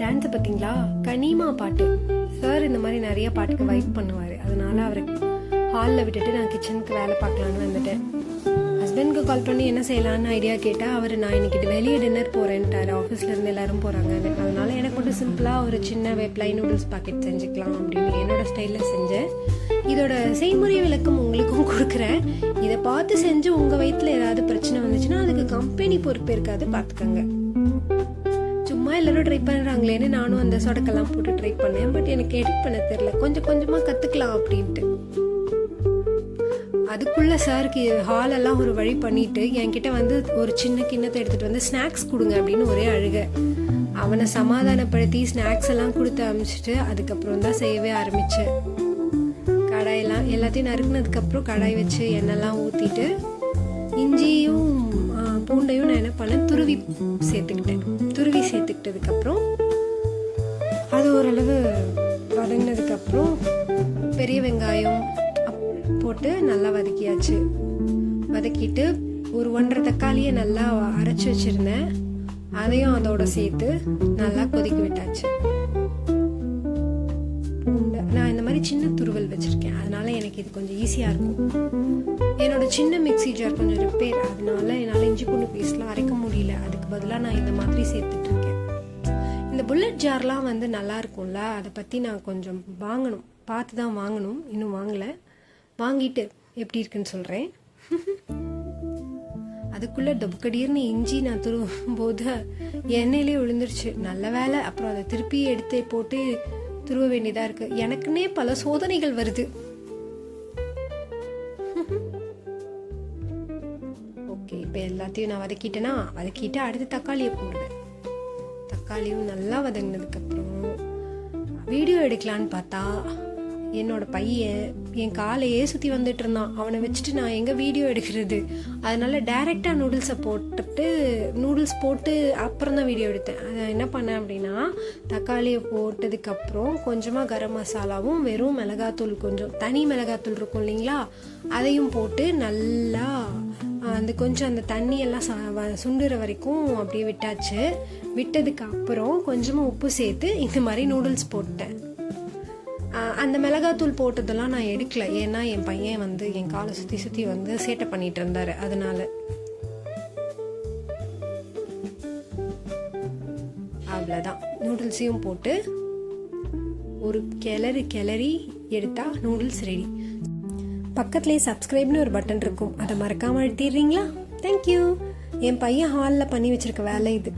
டான்ஸை பார்த்தீங்களா? கனிமா பாட்டு. சார் இந்த மாதிரி நிறைய பாட்டுக்கு வைப் பண்ணுவார். அதனால அவரை ஹாலில் விட்டுட்டு நான் கிச்சனுக்கு வேலை பார்க்கலான்னு வந்துட்டேன். ஹஸ்பண்டுக்கு கால் பண்ணி என்ன செய்யலான்னு ஐடியா கேட்டால் அவர் நான் இன்னைக்கு வெளியே டின்னர் போகிறேன்ட்டார். ஆஃபீஸ்லேருந்து எல்லோரும் போகிறாங்கன்னு. அதனால எனக்கு மட்டும் சிம்பிளாக ஒரு சின்ன ப்ளைன் நூடுல்ஸ் பாக்கெட் செஞ்சுக்கலாம் அப்படின்னு என்னோட ஸ்டைலில் செஞ்சேன். இதோட செய்முறை விளக்கம் உங்களுக்கும் கொடுக்குறேன். இதை பார்த்து செஞ்சு உங்கள் வயிற்றில் ஏதாவது பிரச்சனை வந்துச்சுன்னா அதுக்கு கம்பெனி பொறுப்பு இருக்காது, பார்த்துக்கோங்க. சும்மா எல்லாரும் ட்ரை பண்ணுறாங்களேன்னு நானும் அந்த சொடக்கெல்லாம் போட்டு ட்ரை பண்ணேன். பட் எனக்கு எடிட் பண்ண தெரியல. கொஞ்சம் கொஞ்சமாக கற்றுக்கலாம் அப்படின்ட்டு. அதுக்குள்ளே சாருக்கு ஹாலெல்லாம் ஒரு வழி பண்ணிட்டு என்கிட்ட வந்து ஒரு சின்ன கிண்ணத்தை எடுத்துகிட்டு வந்து ஸ்நாக்ஸ் கொடுங்க அப்படின்னு ஒரே அழுக. அவனை சமாதானப்படுத்தி ஸ்நாக்ஸ் எல்லாம் கொடுத்து அனுப்பிச்சிட்டு அதுக்கப்புறம் தான் செய்யவே ஆரம்பித்தேன். கடாயெல்லாம் எல்லாத்தையும் நறுக்குனதுக்கப்புறம் கடாய் வச்சு எண்ணெய்லாம் ஊற்றிட்டு இஞ்சியும் பூண்டையும் நான் என்ன பண்ணேன், துருவி சேர்த்துக்கிட்டதுக்கப்புறம் அது ஓரளவு வதங்கினதுக்கப்புறம் பெரிய வெங்காயம் போட்டு நல்லா வதக்கியாச்சு. வதக்கிட்டு ஒரு 1.5 தக்காளியை நல்லா அரைச்சி வச்சுருந்தேன். அதையும் அதோட சேர்த்து நல்லா கொதிக்க விட்டாச்சு. நான் இந்த மாதிரி சின்ன துருவல் வச்சுருக்கேன், அதனால எனக்கு இது கொஞ்சம் ஈஸியாக இருக்கும். என்னோட சின்ன மிக்ஸி ஜார் கொஞ்சம் ரிப்பேர், அதனால என்னால் இஞ்சி பூண்டு பேஸ்ட்லாம் அரைக்க முடியல. அதுக்கு பதிலாக நான் இந்த மாதிரி சேர்த்துட்ருக்கேன். இந்த புல்லட் ஜார்லாம் வந்து நல்லா இருக்கும்ல, அதை பற்றி நான் கொஞ்சம் வாங்கணும், பார்த்து தான் வாங்கணும். இன்னும் வாங்கலை. வாங்கிட்டு எப்படி இருக்குன்னு சொல்கிறேன். அதுக்குள்ளே டொபக்கடியர்னு இஞ்சி நான் துருவும் போது எண்ணெயிலே விழுந்துருச்சு. நல்ல வேலை. அப்புறம் அதை திருப்பி எடுத்து போட்டு துருவ வேண்டியதாக இருக்குது. எனக்குன்னே பல சோதனைகள் வருது. ஓகே, இப்போ எல்லாத்தையும் நான் வதக்கிட்டு அடுத்து தக்காளியை போடுவேன். தக்காளியும் நல்லா வதங்கினதுக்கப்புறம் வீடியோ எடுக்கலான்னு பார்த்தா என்னோட பையன் என் காலையே சுற்றி வந்துட்டு இருந்தான். அவனை வச்சுட்டு நான் எங்கே வீடியோ எடுக்கிறது? அதனால டைரெக்டாக நூடுல்ஸ் போட்டு அப்புறம் தான் வீடியோ எடுத்தேன். அதை என்ன பண்ணேன் அப்படின்னா, தக்காளியை போட்டதுக்கப்புறம் கொஞ்சமாக கரம் மசாலாவும் வெறும் மிளகாத்தூள், கொஞ்சம் தனி மிளகாத்தூள் இருக்கும் இல்லைங்களா, அதையும் போட்டு நல்லா கொஞ்சம் அந்த தண்ணியெல்லாம் சுண்டுற வரைக்கும் அப்படியே விட்டாச்சு. விட்டதுக்கு அப்புறம் கொஞ்சமாக உப்பு சேர்த்து இந்த மாதிரி நூடுல்ஸ் போட்டேன். அந்த மிளகாத்தூள் போட்டதெல்லாம் நான் எடுக்கல, ஏன்னா என் பையன் வந்து என் காலை சுற்றி வந்து சேட்டை பண்ணிட்டு இருந்தாரு. அதனால அவ்வளோதான். நூடுல்ஸையும் போட்டு ஒரு கிளறி எடுத்தா நூடுல்ஸ் ரெடி. பக்கத்துலேயே சப்ஸ்கிரைப்னு ஒரு பட்டன் இருக்கும், அதை மறக்காம அழுத்திடுறீங்களா? தேங்க்யூ. என் பையன் ஹாலில் பண்ணி வச்சிருக்க வேலை இது.